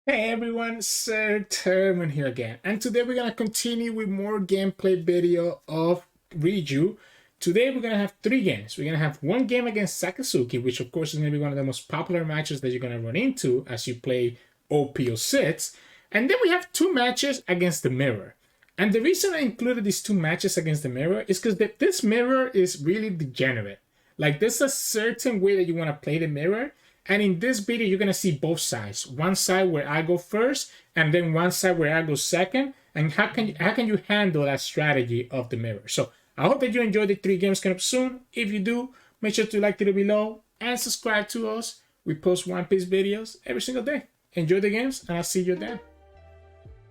Hey everyone, Sirturmund here again, and today we're gonna continue with more gameplay video of Reiju. Today we're gonna have three games. We're gonna have one game against Sakazuki, which of course is gonna be one of the most popular matches that you're gonna run into as you play OP06, and then we have two matches against the Mirror. And the reason I included these two matches against the Mirror is because this Mirror is really degenerate. Like there's a certain way that you want to play the Mirror. And in this video, you're going to see both sides. One side where I go first, and then one side where I go second. And how can you handle that strategy of the Mirror? So I hope that you enjoy the three games coming up soon. If you do, make sure to like the video below and subscribe to us. We post One Piece videos every single day. Enjoy the games, and I'll see you then.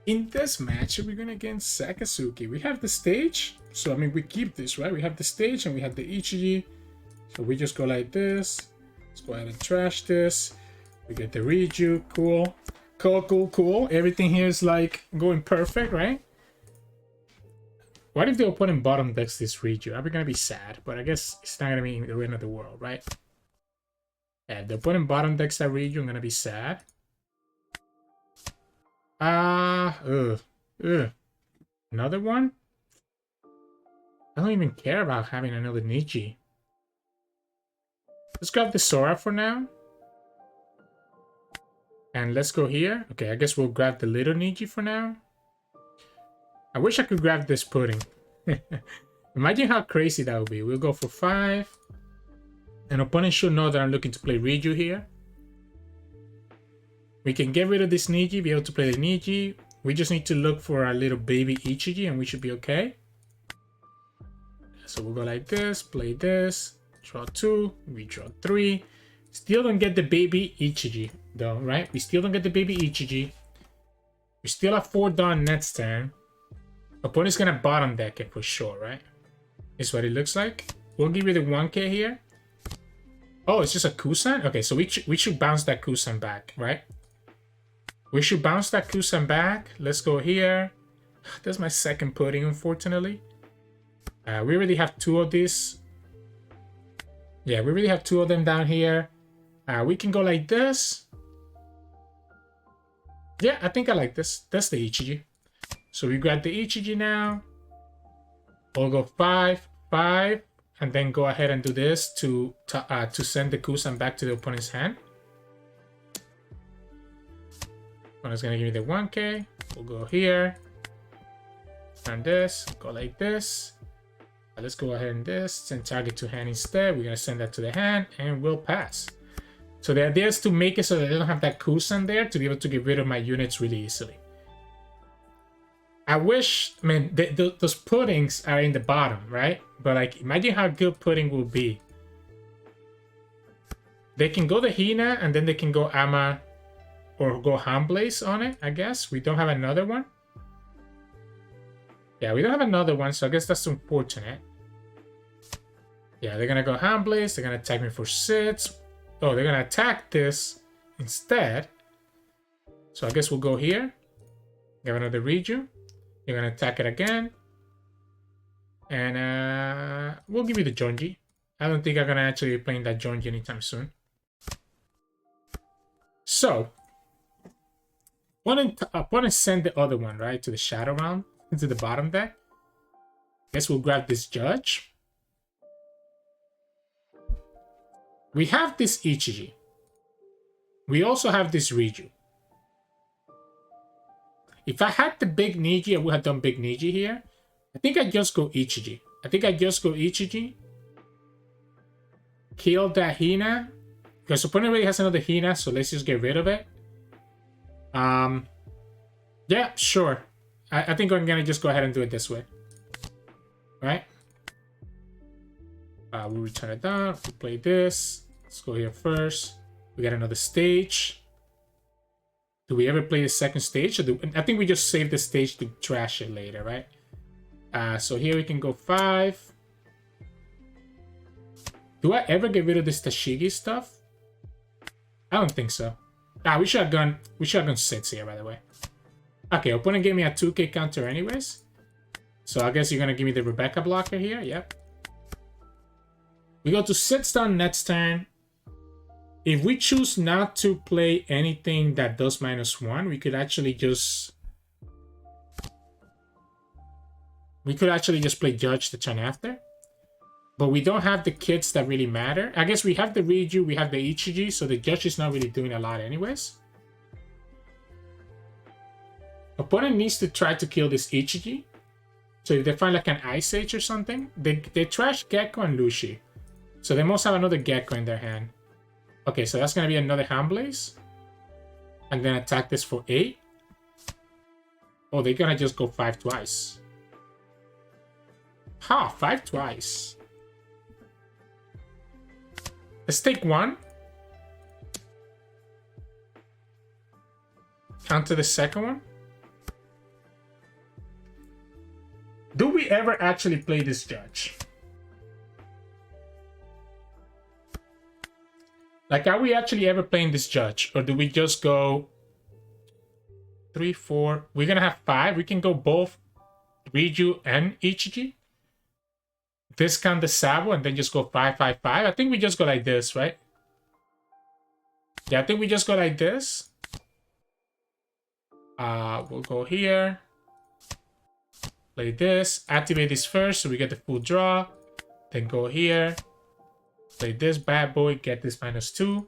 In this match, we're going to against Sakazuki. We have the stage. So, I mean, we keep this, right? We have the stage, and we have the Ichiji. So we just go like this. Let's go ahead and trash this. We get the Reiju. Cool. Cool. Everything here is like going perfect, right? What if the opponent bottom decks this Reiju? I'll be gonna be sad, but I guess it's not gonna be the end of the world, right? Yeah, the opponent bottom decks that Reiju, I'm gonna be sad. Another one? I don't even care about having another Niji. Let's grab the Sora for now. And let's go here. Okay, I guess we'll grab the little Niji for now. I wish I could grab this pudding. Imagine how crazy that would be. We'll go for 5. An opponent should know that I'm looking to play Reiju here. We can get rid of this Niji, be able to play the Niji. We just need to look for our little baby Ichiji and we should be okay. So we'll go like this, play this. Draw 2, we draw 3. Still don't get the baby Ichiji, though, right? We still don't get the baby Ichiji. We still have 4 done next turn. Opponent's gonna bottom deck it for sure, right? Is what it looks like. We'll give you the 1k here. Oh, it's just a Kusan? Okay, so we should bounce that Kusan back, right? We should bounce that Kusan back. Let's go here. That's my second pudding, unfortunately. We already have 2 of these. Yeah, we really have 2 of them down here. We can go like this. Yeah, I think I like this. That's the Ichiji. So we grab the Ichiji now. We'll go 5, 5, and then go ahead and do this to send the Kusan back to the opponent's hand. Opponent's gonna give me the 1k. We'll go here. And this. Go like this. Let's go ahead and this, send target to hand instead. We're going to send that to the hand and we'll pass. So the idea is to make it so that they don't have that Kusan there to be able to get rid of my units really easily. I wish, I mean, those puddings are in the bottom, right? But like, imagine how good pudding will be. They can go the Hina and then they can go Ama or go Handblaze on it, I guess. We don't have another one. Yeah, we don't have another one, so I guess that's unfortunate. Yeah, they're gonna go Handblaze, they're gonna attack me for 6. Oh, they're gonna attack this instead. So I guess we'll go here. Get another Reiju. You're gonna attack it again. And we'll give you the Yonji. I don't think I'm gonna actually be playing that Yonji anytime soon. So, opponent send the other one, right, to the Shadow Realm. Into the bottom deck. Guess we'll grab this Judge. We have this Ichiji. We also have this Reiju. If I had the big Niji, I would have done big Niji here. I think I just go Ichiji. Kill that Hina. Because opponent already has another Hina, so let's just get rid of it. Yeah, sure. I think I'm gonna just go ahead and do it this way. Right? We'll return it down. We'll play this. Let's go here first. We got another stage. Do we ever play the second stage? I think we just save the stage to trash it later, right? So here we can go 5. Do I ever get rid of this Tashigi stuff? I don't think so. We should have gone 6 here, by the way. Okay, opponent gave me a 2k counter anyways. So I guess you're going to give me the Rebecca blocker here. Yep. We go to 6 down next turn. If we choose not to play anything that does -1, we could actually just play Judge the turn after. But we don't have the kits that really matter. I guess we have the Reiju, we have the Ichiji, so the Judge is not really doing a lot anyways. Opponent needs to try to kill this Ichiji. So if they find like an Ice Age or something, they trash Gecko and Lushi. So they must have another Gecko in their hand. Okay, so that's going to be another Hand Blaze. And then attack this for 8. Oh, they're going to just go 5 twice. Ha, 5 twice. Let's take 1. Counter the second one. Do we ever actually play this Judge? Like, are we actually ever playing this Judge? Or do we just go 3, 4? We're gonna have 5. We can go both Reiju and Ichiji. Discount the Sabo and then just go 5, 5, 5. I think we just go like this, right? Yeah, I think we just go like this. We'll go here. Play this. Activate this first so we get the full draw. Then go here. Play this bad boy. Get this -2.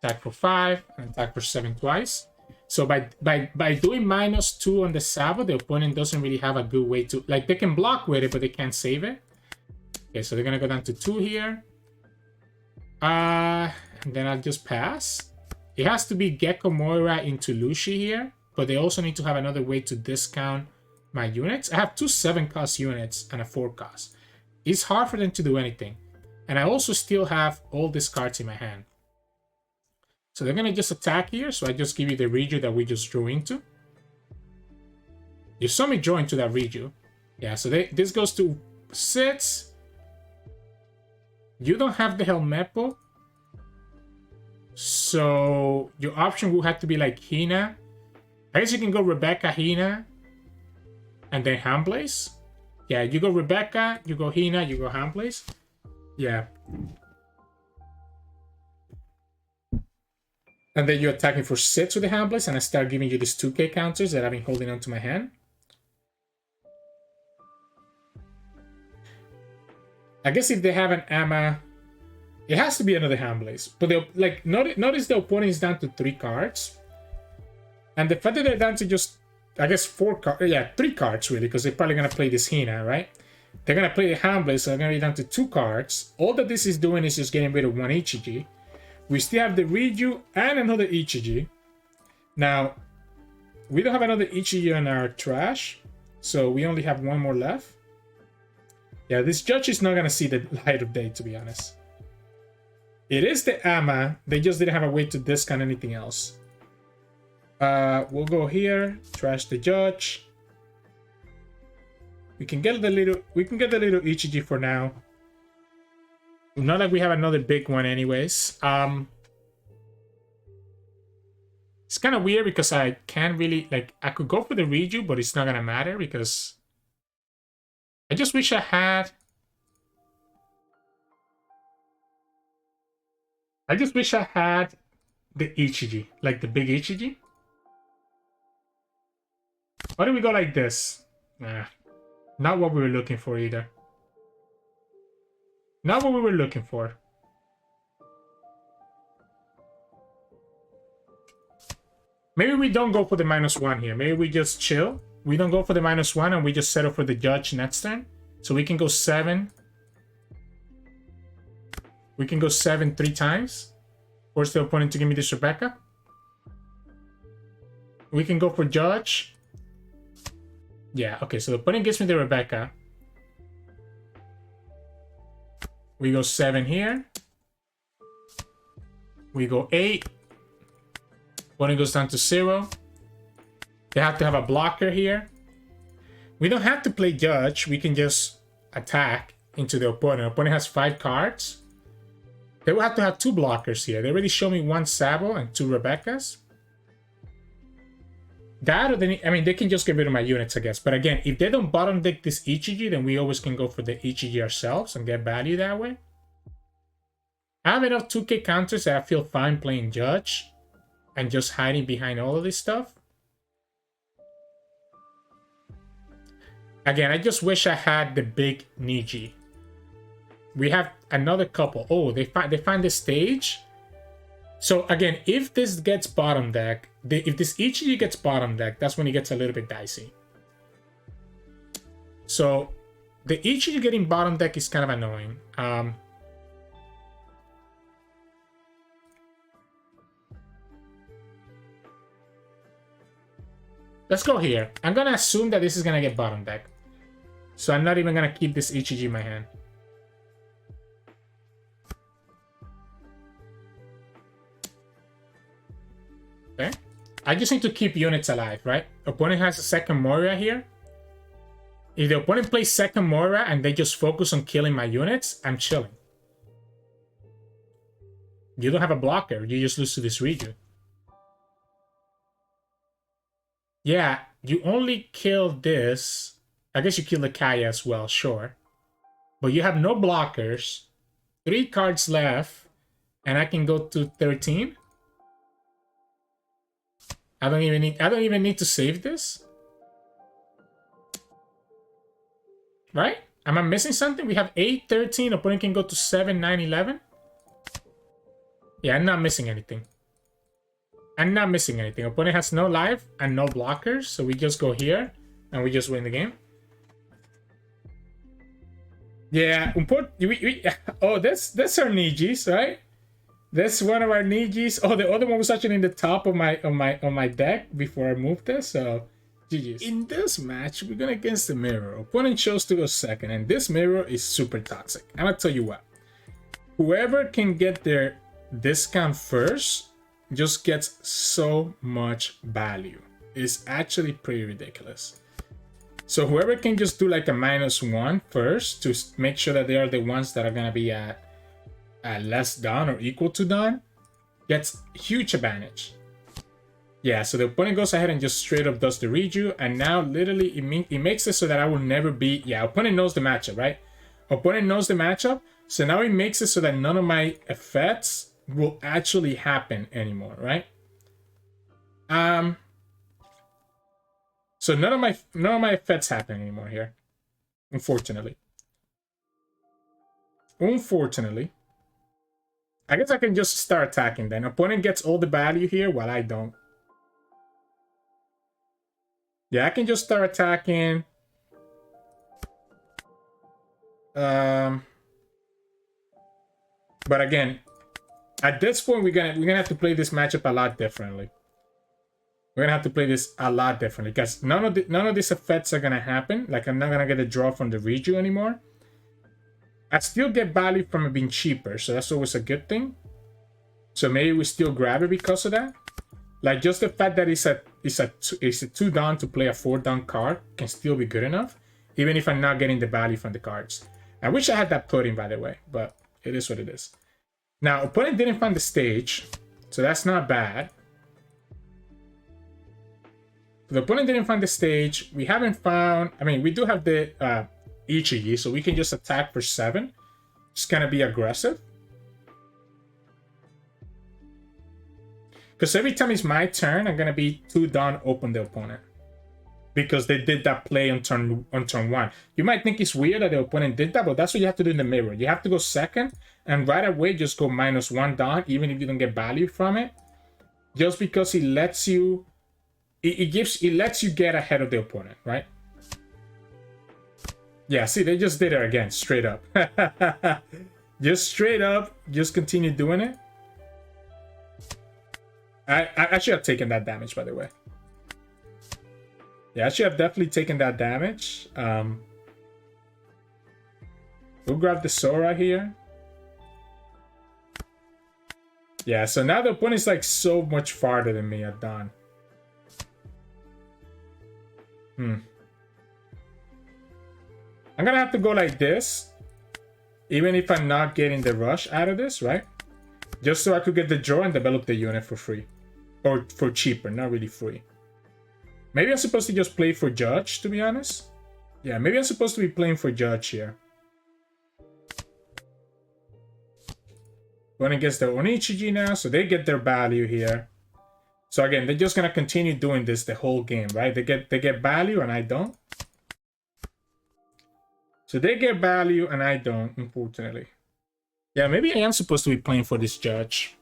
Attack for 5. And attack for 7 twice. So by doing -2 on the Sabo, the opponent doesn't really have a good way to... Like, they can block with it, but they can't save it. Okay, so they're going to go down to 2 here. And then I'll just pass. It has to be Gecko Moira into Lushi here. But they also need to have another way to discount my units. I have 2 7-cost units and a 4-cost. It's hard for them to do anything. And I also still have all these cards in my hand. So they're going to just attack here. So I just give you the Reiju that we just drew into. You saw me draw into that Reiju. Yeah, so this goes to 6. You don't have the Helmepo. So your option will have to be like Hina. I guess you can go Rebecca, Hina, and then Hand Blaze. Yeah, you go Rebecca, you go Hina, you go Hand Blaze. Yeah. And then you're attacking for 6 with the Hand Blaze, and I start giving you these 2k counters that I've been holding onto my hand. I guess if they have an Amma, it has to be another Hand Blaze. But like, notice the opponent is down to 3 cards. And the fact that they're down to just, I guess, 4 cards, yeah, 3 cards really, because they're probably going to play this Hina, right? They're going to play the Hand Blaze, so they're going to be down to 2 cards. All that this is doing is just getting rid of 1 Ichiji. We still have the Reiju and another Ichiji. Now, we don't have another Ichiji in our trash, so we only have 1 more left. Yeah, this Judge is not going to see the light of day, to be honest. It is the Amma, they just didn't have a way to discount anything else. We'll go here, trash the Judge. We can get the little Ichiji for now. Not like we have another big one anyways. It's kind of weird because I can't really, like, I could go for the Reiju, but it's not gonna matter because I just wish I had the Ichiji, like the big Ichiji. Why do we go like this? Nah, not what we were looking for either. Not what we were looking for. Maybe we don't go for the -1 here. Maybe we just chill. We don't go for the -1 and we just settle for the Judge next turn. So we can go 7. We can go 7 3 times. Force the opponent to give me this Rebecca. We can go for Judge. Yeah, okay, so the opponent gives me the Rebecca. We go 7 here. We go 8. Opponent goes down to 0. They have to have a blocker here. We don't have to play Judge. We can just attack into the opponent. The opponent has 5 cards. They will have to have 2 blockers here. They already show me 1 Sabo and 2 Rebeccas. That or they can just get rid of my units, I guess. But again, if they don't bottom deck this Ichiji, then we always can go for the Ichiji ourselves and get value that way. I have enough 2K counters that I feel fine playing Judge and just hiding behind all of this stuff. Again, I just wish I had the big Niji. We have another couple. Oh, they find the stage. So again, if this gets bottom deck, if this Ichiji gets bottom deck, that's when it gets a little bit dicey. So the Ichiji getting bottom deck is kind of annoying. Let's go here. I'm gonna assume that this is gonna get bottom deck. So I'm not even gonna keep this Ichiji in my hand. Okay. I just need to keep units alive, right? Opponent has a second Moira here. If the opponent plays second Moira and they just focus on killing my units, I'm chilling. You don't have a blocker. You just lose to this Reiju. Yeah, you only kill this. I guess you kill the Kaya as well, sure. But you have no blockers. 3 cards left. And I can go to 13. I don't even need to save this. Right? Am I missing something? We have 8, 13. Opponent can go to 7, 9, 11. Yeah, I'm not missing anything. I'm not missing anything. Opponent has no life and no blockers. So we just go here and we just win the game. Yeah, oh, that's our Nijis, right? That's one of our Nijis. Oh, the other one was actually in the top of my deck before I moved this, so GG's. In this match, we're going against the Mirror. Opponent chose to go second, and this Mirror is super toxic. I'm gonna tell you what. Whoever can get their discount first just gets so much value. It's actually pretty ridiculous. So whoever can just do like a -1 first to make sure that they are the ones that are gonna be at less done or equal to done gets huge advantage. Yeah, so the opponent goes ahead and just straight up does the Reiju, and now literally it makes it so that I will never be... Yeah, opponent knows the matchup, right? Opponent knows the matchup, so now it makes it so that none of my effects will actually happen anymore, right? So none of my effects happen anymore here, unfortunately. Unfortunately. I guess I can just start attacking then. Opponent gets all the value here while I don't. Yeah, I can just start attacking. But again, at this point we're gonna have to play this matchup a lot differently. We're gonna have to play this a lot differently because none of these effects are gonna happen. Like I'm not gonna get a draw from the Reiju anymore. I still get value from it being cheaper, so that's always a good thing. So maybe we still grab it because of that. Like just the fact that it's a 2 down to play a 4 down card can still be good enough, even if I'm not getting the value from the cards. I wish I had that pudding, by the way, but it is what it is. Now, opponent didn't find the stage, so that's not bad. The opponent didn't find the stage. We haven't found... I mean, we do have the Ichiji, so we can just attack for 7. Just kind of be aggressive. Because every time it's my turn, I'm going to be 2 down open the opponent. Because they did that play on turn 1. You might think it's weird that the opponent did that, but that's what you have to do in the mirror. You have to go second, and right away just go -1 down, even if you don't get value from it. Just because it lets you... It lets you get ahead of the opponent, right? Yeah, see, they just did it again, straight up. Just straight up, just continue doing it. I should have taken that damage, by the way. Yeah, I should have definitely taken that damage. We'll grab the Sora here. Yeah, so now the opponent's like so much farther than me at dawn. I'm gonna have to go like this, even if I'm not getting the rush out of this, right? Just so I could get the draw and develop the unit for free. Or for cheaper, not really free. Maybe I'm supposed to just play for Judge, to be honest. Yeah, maybe I'm supposed to be playing for Judge here. Opponent gets their own Ichiji now, so they get their value here. So again, they're just gonna continue doing this the whole game, right? They get value and I don't. So they get value and I don't, unfortunately. Yeah, maybe I am supposed to be playing for this judge.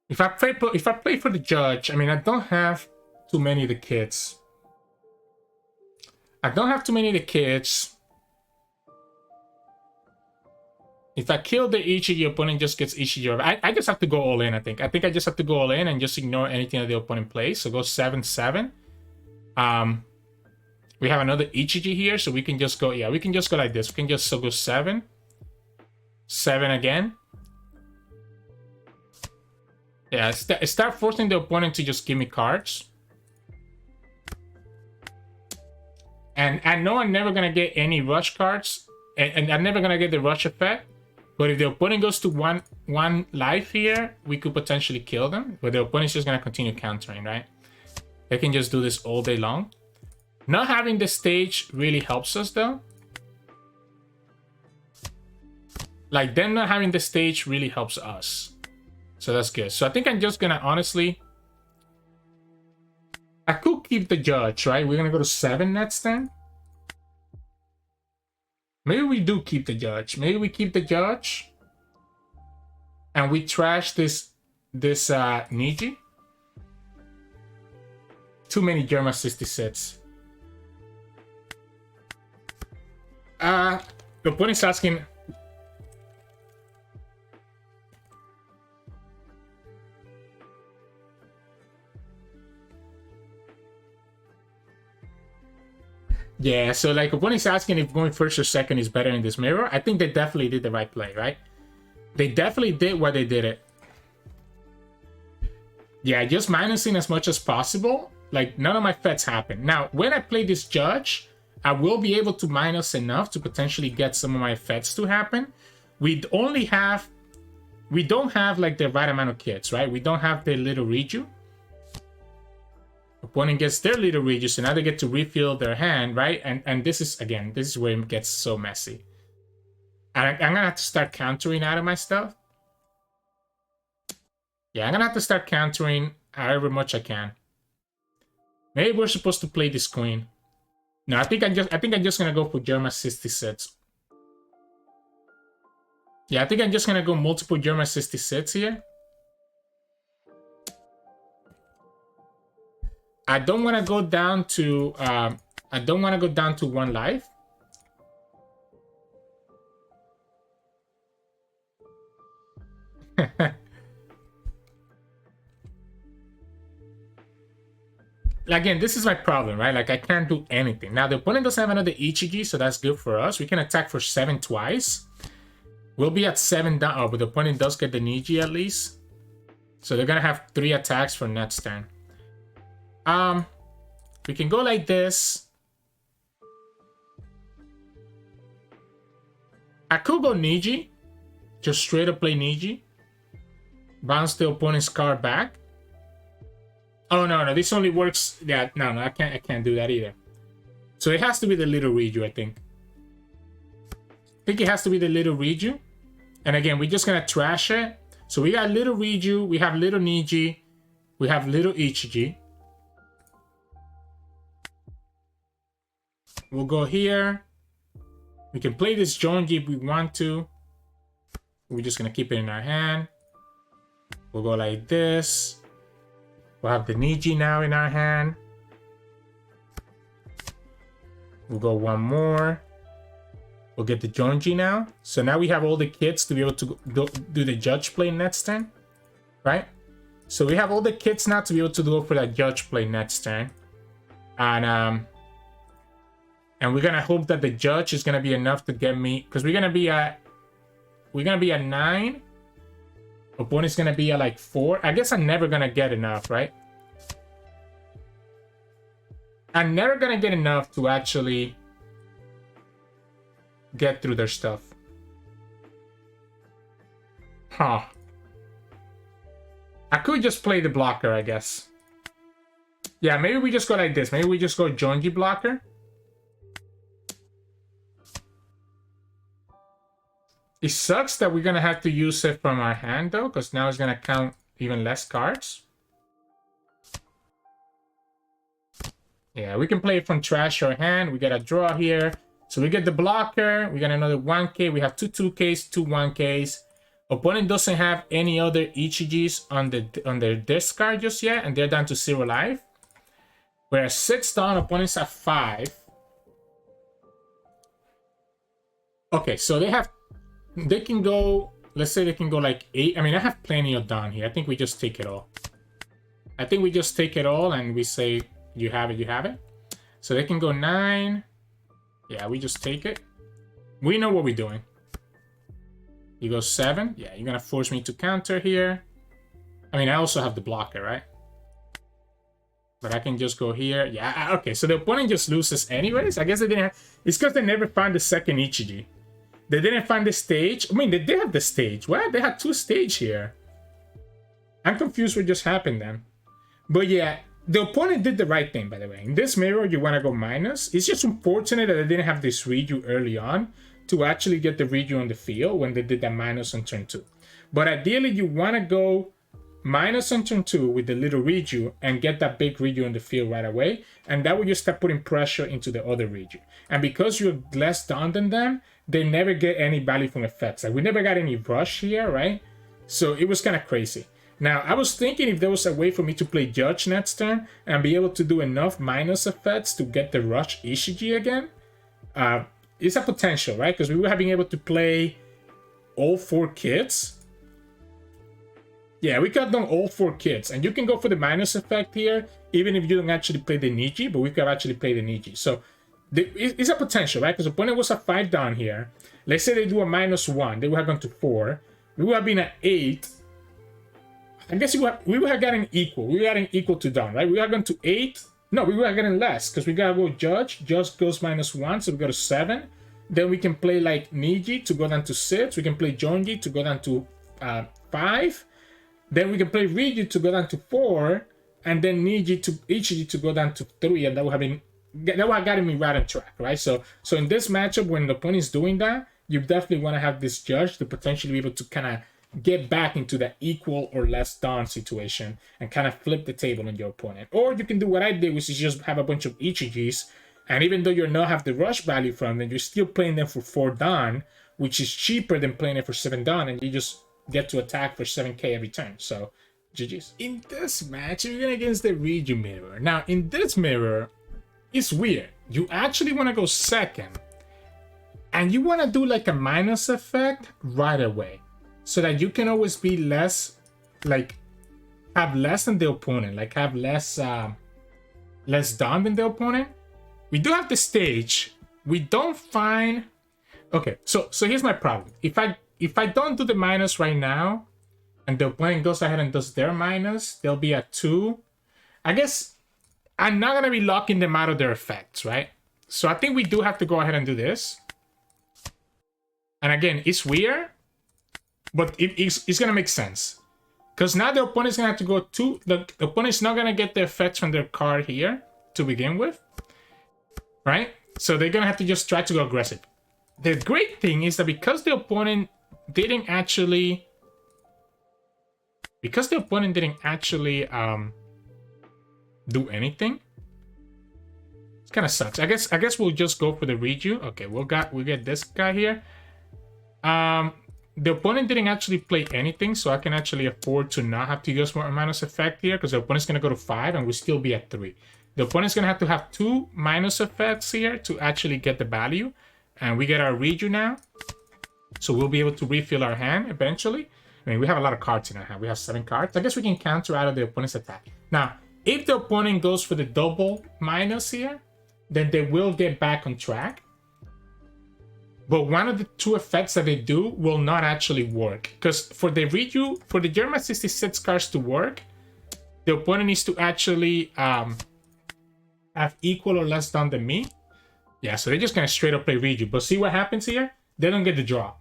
If I play for the judge, I mean, I don't have too many of the kids. I don't have too many of the kids. If I kill the Ichiji, opponent just gets Ichiji. I just have to go all in, I think. I think I just have to go all in and just ignore anything that the opponent plays. So go 7-7. We have another Ichiji here, so we can just go, yeah, we can just go like this. We can just go 7. 7 again. Yeah, start forcing the opponent to just give me cards. And I know I'm never going to get any rush cards. And I'm never going to get the rush effect. But if the opponent goes to one life here, we could potentially kill them. But the opponent's just going to continue countering, right? They can just do this all day long. Not having the stage really helps us, though. Like, them not having the stage really helps us. So that's good. So I think I'm just going to, honestly... I could keep the judge, right? We're going to go to 7 next then. Maybe we do keep the judge. Maybe we keep the judge. And we trash this Niji. Too many Germa 66. The opponent's asking... Yeah, so like opponent's asking if going first or second is better in this mirror. I think they definitely did the right play, right? They definitely did why they did it. Yeah, just minusing as much as possible. Like, none of my fets happen. Now, when I play this judge, I will be able to minus enough to potentially get some of my fets to happen. We don't have like the right amount of kits, right? We don't have the little Reiju. Opponent gets their little Reiju, so now they get to refill their hand, right? And this is, again, this is where it gets so messy. I'm gonna have to start countering out of my stuff. Yeah, I'm gonna have to start countering however much I can. Maybe we're supposed to play this queen. No, I think I'm just gonna go for Germa 66. Yeah, I think I'm just gonna go multiple Germa 66 here. I don't want to go down to one life. Again, this is my problem, right? Like, I can't do anything. Now, the opponent doesn't have another Ichiji, so that's good for us. We can attack for 7 twice. We'll be at 7 down. Oh, but the opponent does get the Niji at least. So they're going to have 3 attacks for next turn. We can go like this. I could go Niji. Just straight up play Niji. Bounce the opponent's card back. Oh no, this only works. Yeah, no, I can't do that either. So it has to be the little Reiju, I think. I think it has to be the little Reiju. And again, we're just gonna trash it. So we got little Reiju, we have little Niji, we have little Ichiji. We'll go here. We can play this Yonji if we want to. We're just gonna keep it in our hand. We'll go like this. We'll have the Niji now in our hand. We'll go one more. We'll get the Yonji now. So now we have all the kits to be able to do the judge play next turn. Right? So we have all the kits now to be able to go for that judge play next turn. And we're gonna hope that the judge is gonna be enough to get me, because we're gonna be at 9. Opponent's gonna be at like 4. I guess I'm never gonna get enough, right? I'm never gonna get enough to actually get through their stuff. Huh. I could just play the blocker, I guess. Yeah, maybe we just go like this. Maybe we just go Yonji blocker. It sucks that we're gonna have to use it from our hand though, because now it's gonna count even less cards. Yeah, we can play it from trash or hand. We get a draw here. So we get the blocker. We got another 1k. We have two 2ks, two 1ks. Opponent doesn't have any other Ichijis on their discard just yet, and they're down to 0 life. Whereas 6 down, opponents have 5. Okay, so they can go, let's say they can go like 8. I mean, I have plenty of down here. I think we just take it all. I think we just take it all and we say, you have it, you have it. So they can go 9. Yeah, we just take it. We know what we're doing. You go 7. Yeah, you're gonna force me to counter here. I mean, I also have the blocker, right? But I can just go here. Yeah, okay, so the opponent just loses anyways. I guess they didn't have... It's because they never found the second Ichiji. They didn't find the stage. I mean, they did have the stage. What? They had 2 stage here. I'm confused what just happened then. But yeah, the opponent did the right thing, by the way. In this mirror, you want to go minus. It's just unfortunate that they didn't have this Reiju early on to actually get the Reiju on the field when they did that minus on turn 2. But ideally, you want to go minus on turn 2 with the little Reiju and get that big Reiju on the field right away. And that way you start putting pressure into the other Reiju. And because you're less down than them, they never get any value from effects. Like we never got any rush here, right? So it was kind of crazy. Now, I was thinking if there was a way for me to play Judge next turn and be able to do enough minus effects to get the Rush Ichiji again, it's a potential, right? Because we would have been able to play all 4 kids. Yeah, we could have done all 4 kids. And you can go for the minus effect here, even if you don't actually play the Niji, but we could actually play the Niji. So it's a potential, right? Because the opponent was a 5 down here. Let's say they do a -1. They would have gone to 4. We would have been at 8. I guess we would have gotten equal. We would have gotten equal to down, right? We would have gone to 8. No, we would have gotten less because we gotta go Judge. Judge goes -1, so we go to 7. Then we can play like Niji to go down to 6. We can play Yonji to go down to 5. Then we can play Reiju to go down to 4. And then Ichiji to go down to 3. And that would have gotten me right on track, right? So in this matchup, when the opponent is doing that, you definitely want to have this Judge to potentially be able to kind of get back into that equal or less down situation and kind of flip the table on your opponent. Or you can do what I did, which is just have a bunch of Ichijis, and even though you not have the rush value from them, you're still playing them for 4 down, which is cheaper than playing it for 7 down, and you just get to attack for 7k every turn. So GG's. In this match, you're going against the Reiju Mirror. Now, in this mirror, it's weird. You actually want to go second, and you want to do like a minus effect right away, so that you can always be less, like, have less than the opponent, like have less down than the opponent. We do have the stage. We don't find. Okay, so here's my problem. If I don't do the minus right now, and the opponent goes ahead and does their minus, they'll be at 2. I guess I'm not gonna be locking them out of their effects, right? So I think we do have to go ahead and do this. And again, it's weird, but it's gonna make sense. Because now the opponent's gonna have to go to... The opponent's not gonna get the effects from their card here to begin with. Right? So they're gonna have to just try to go aggressive. The great thing is that because the opponent didn't actually... do anything, it kind of sucks. I guess we'll just go for the Reiju. Okay, we'll get this guy here. The opponent didn't actually play anything, so I can actually afford to not have to use more minus effect here, because the opponent's gonna go to 5 and we'll still be at 3. The opponent's gonna have to have 2 minus effects here to actually get the value, and we get our Reiju now, so we'll be able to refill our hand eventually. I mean, we have a lot of cards in our hand. We have 7 cards. I guess we can counter out of the opponent's attack. Now, if the opponent goes for the double minus here, then they will get back on track. But one of the 2 effects that they do will not actually work. Because for the Reiju, for the Germa 66 cards to work, the opponent needs to actually have equal or less down than me. Yeah, so they're just going to straight up play Reiju. But see what happens here? They don't get the draw.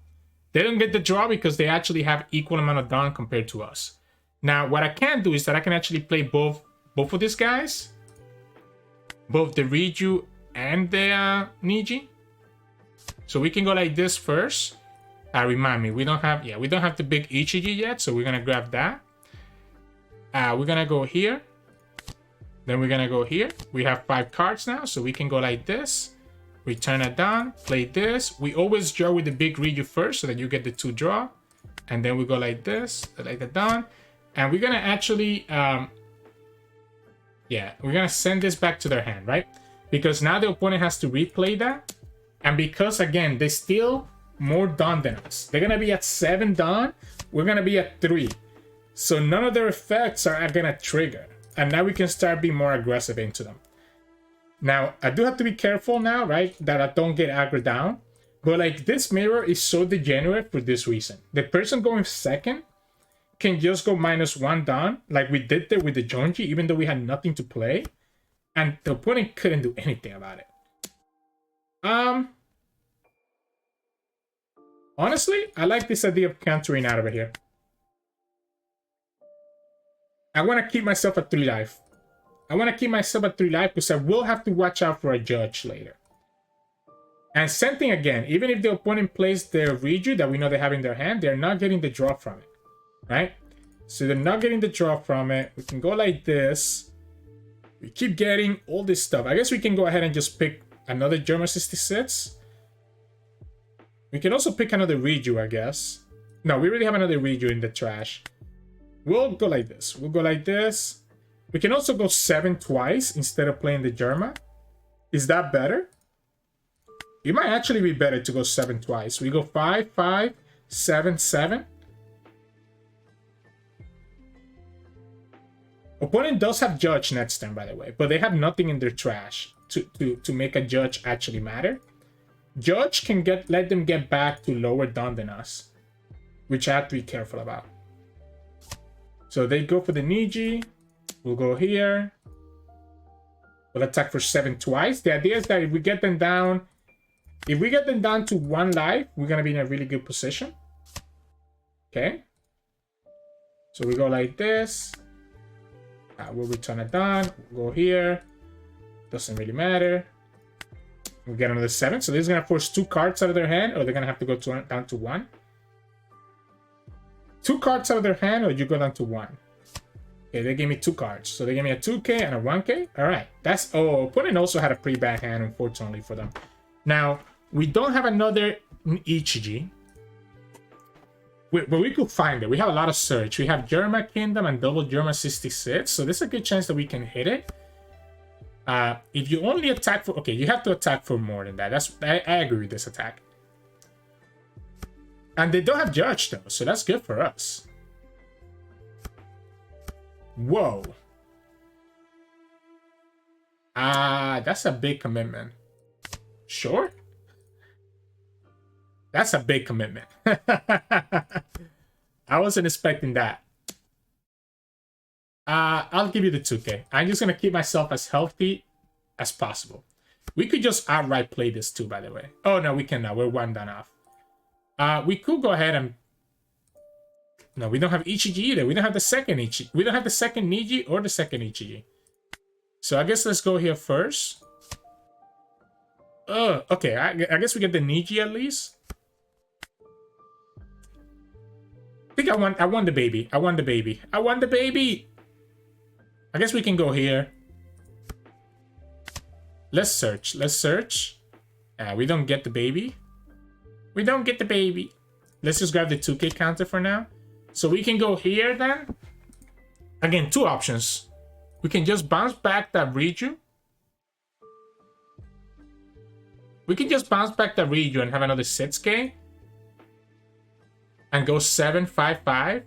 They don't get the draw because they actually have equal amount of down compared to us. Now, what I can do is that I can actually play both of these guys. Both the Reiju and the Niji. So we can go like this first. Remind me, we don't have the big Ichiji yet, so we're gonna grab that. We're gonna go here. Then we're gonna go here. We have 5 cards now, so we can go like this. Return it down, play this. We always draw with the big Reiju first so that you get the 2 draw. And then we go like this, like that down. And we're gonna actually, we're gonna send this back to their hand, right? Because now the opponent has to replay that. And because, again, they steal more Dawn than us. They're gonna be at 7 Dawn, we're gonna be at 3. So none of their effects are gonna trigger. And now we can start being more aggressive into them. Now, I do have to be careful now, right? That I don't get aggro down. But like, this mirror is so degenerate for this reason. The person going second can just go -1 down, like we did there with the Yonji, even though we had nothing to play. And the opponent couldn't do anything about it. Honestly, I like this idea of countering out over here. I want to keep myself at 3 life. I want to keep myself at 3 life because I will have to watch out for a judge later. And same thing again, even if the opponent plays their Reiju that we know they have in their hand, they're not getting the draw from it, right? So they're not getting the draw from it. We can go like this. We keep getting all this stuff. I guess we can go ahead and just pick another Germa 66. We can also pick another Reiju, I guess. No, we already have another Reiju in the trash. We'll go like this. We'll go like this. We can also go 7 twice instead of playing the Germa. Is that better? It might actually be better to go 7 twice. We go 5, 5, 7, 7. Opponent does have Judge next turn, by the way, but they have nothing in their trash to make a Judge actually matter. Judge can let them get back to lower Dawn than us, which I have to be careful about. So they go for the Niji. We'll go here. We'll attack for 7 twice. The idea is that if we get them down, to 1 life, we're gonna be in a really good position. Okay. So we go like this. We'll return it down. We'll go here. Doesn't really matter. We get another 7. So this is gonna force 2 cards out of their hand, or they're gonna have to go down to 1. 2 cards out of their hand, or you go down to 1. Okay, they gave me 2 cards. So they gave me a 2K and a 1K. All right. That's... Oh, opponent also had a pretty bad hand, unfortunately, for them. Now, we don't have another Ichiji. But we could find it. We have a lot of search. We have Germa Kingdom and double Germa 66. So there's a good chance that we can hit it. If you only attack for... Okay, you have to attack for more than that. I agree with this attack. And they don't have Judge, though. So that's good for us. Whoa. That's a big commitment. Sure? That's a big commitment. I wasn't expecting that. I'll give you the 2K. I'm just going to keep myself as healthy as possible. We could just outright play this too, by the way. Oh, no, we cannot. We're 1 down off. We could go ahead and... No, we don't have Ichiji either. We don't have the second Ichiji. We don't have the second Niji or the second Ichiji. So I guess let's go here first. Okay. I guess we get the Niji at least. I think I want the baby. I want the baby. I want the baby. I guess we can go here. Let's search. Let's search. We don't get the baby. We don't get the baby. Let's just grab the 2K counter for now. So we can go here then. Again, 2 options. We can just bounce back that Reiju. We can just bounce back that Reiju and have another 6K. And go 7, 5, 5.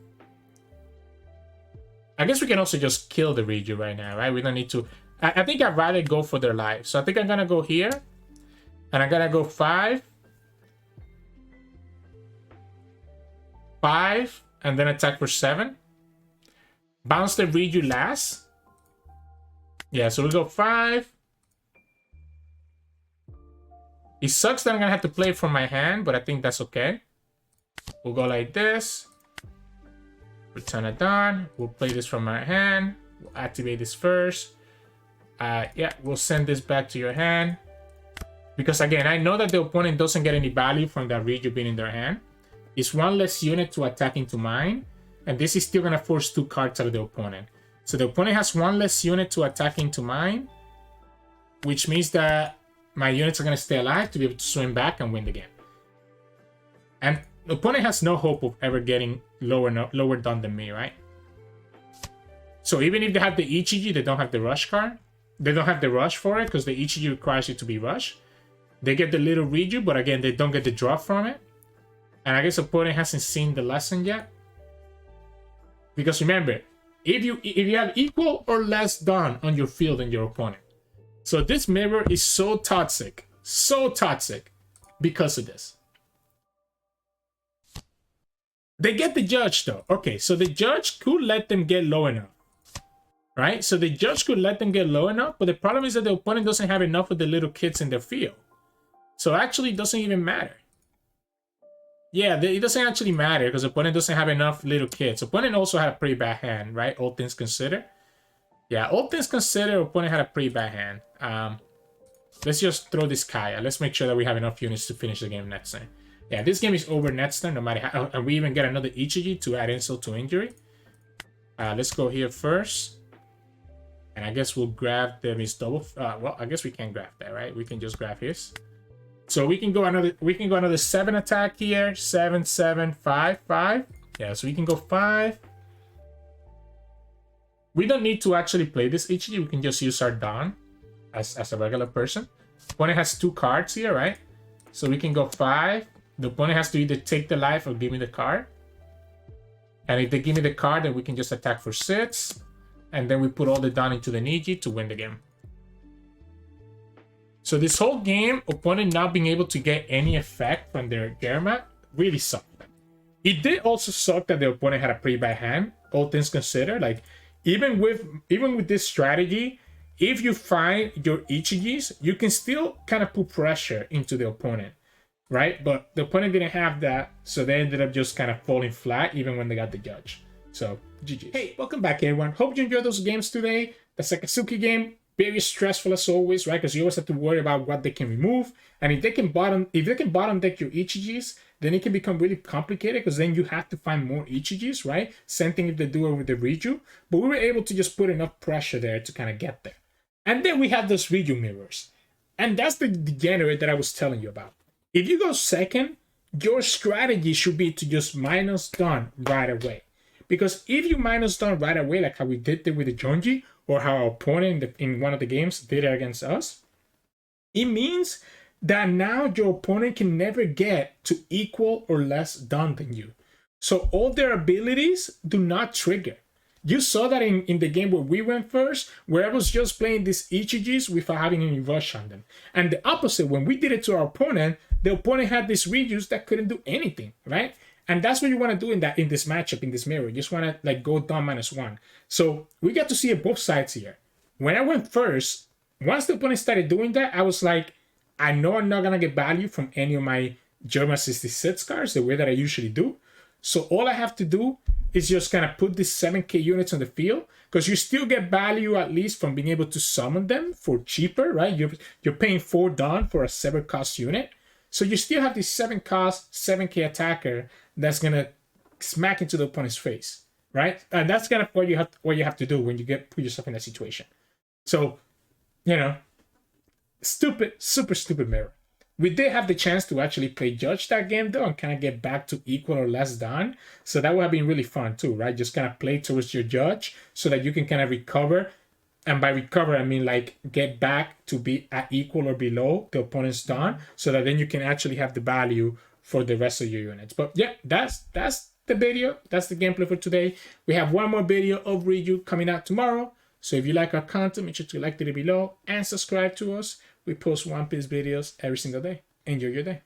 I guess we can also just kill the Reiju right now, right? We don't need to... I think I'd rather go for their life. So I think I'm gonna go here. And I'm gonna go 5. 5. And then attack for 7. Bounce the Reiju last. Yeah, so we go 5. It sucks that I'm gonna have to play it from my hand, but I think that's okay. We'll go like this. Return it down. We'll play this from our hand. We'll activate this first. Yeah, we'll send this back to your hand. Because again, I know that the opponent doesn't get any value from that Reiju being in their hand. It's one less unit to attack into mine, and this is still gonna force 2 cards out of the opponent. So the opponent has one less unit to attack into mine, which means that my units are gonna stay alive to be able to swing back and win the game. And the opponent has no hope of ever getting lower down than me, right? So even if they have the Ichiji, they don't have the rush card. They don't have the rush for it because the Ichiji requires it to be rushed. They get the little Reiju, but again, they don't get the drop from it. And I guess the opponent hasn't seen the lesson yet. Because remember, if you have equal or less done on your field than your opponent. So this mirror is so toxic because of this. They get the judge though. Okay, so the judge could let them get low enough. Right? So the judge could let them get low enough, but the problem is that the opponent doesn't have enough of the little kids in their field. So actually it doesn't even matter. Yeah, it doesn't actually matter because the opponent doesn't have enough little kids. Opponent also had a pretty bad hand, right? All things considered. Yeah, all things considered, opponent had a pretty bad hand. Let's just throw this Kaya. Let's make sure that we have enough units to finish the game next turn. Yeah, this game is over next turn, no matter how. And we even get another Ichiji to add insult to injury. Let's go here first. And I guess we'll grab the Miss Doublefinger. Well, I guess we can't grab that, right? We can just grab his. So we can go another 7 attack here. 7, 7, 5, 5. Yeah, so we can go 5. We don't need to actually play this Ichiji. We can just use our Dawn as a regular person. Opponent has 2 cards here, right? So we can go 5. The opponent has to either take the life or give me the card. And if they give me the card, then we can just attack for 6. And then we put all the Dawn into the Niji to win the game. So this whole game, opponent not being able to get any effect from their Germa really sucked. It did also suck that the opponent had a pretty bad hand, all things considered. Like even with this strategy, if you find your Ichijis, you can still kind of put pressure into the opponent, right? But the opponent didn't have that, so they ended up just kind of falling flat even when they got the judge. So GG. Hey, welcome back everyone. Hope you enjoyed those games today. The Sakazuki game, very stressful as always, right? Because you always have to worry about what they can remove. And if they can bottom deck your Ichijis, then it can become really complicated because then you have to find more Ichijis, right? Same thing if they do it with the Reiju. But we were able to just put enough pressure there to kind of get there. And then we have those Reiju mirrors. And that's the Degenerate that I was telling you about. If you go second, your strategy should be to just minus Dawn right away. Because if you minus Dawn right away, like how we did it with the Yonji, or how our opponent in one of the games did it against us, it means that now your opponent can never get to equal or less Dawn than you. So all their abilities do not trigger. You saw that in the game where we went first, where I was just playing these Ichijis without having any rush on them. And the opposite, when we did it to our opponent, the opponent had these Reijus that couldn't do anything, right? And that's what you want to do in this matchup, in this mirror. You just want to like go down -1. So we got to see it both sides here. When I went first, once the opponent started doing that, I was like, I know I'm not going to get value from any of my Germa 66 cards the way that I usually do. So all I have to do is just kind of put these 7k units on the field, because you still get value at least from being able to summon them for cheaper, right? You're paying 4 Dawn for a 7 cost unit. So you still have this 7 cost, 7k attacker that's going to smack into the opponent's face, right? And that's kind of what you have to do when you put yourself in that situation. So, you know, super stupid mirror. We did have the chance to actually play judge that game though and kind of get back to equal or less Dawn. So that would have been really fun too, right? Just kind of play towards your judge so that you can kind of recover. And by recover, I mean like get back to be at equal or below the opponent's Dawn, so that then you can actually have the value for the rest of your units. But yeah, that's the video. That's the gameplay for today. We have one more video of Reiju coming out tomorrow. So if you like our content, make sure to like the video below and subscribe to us. We post One Piece videos every single day. Enjoy your day.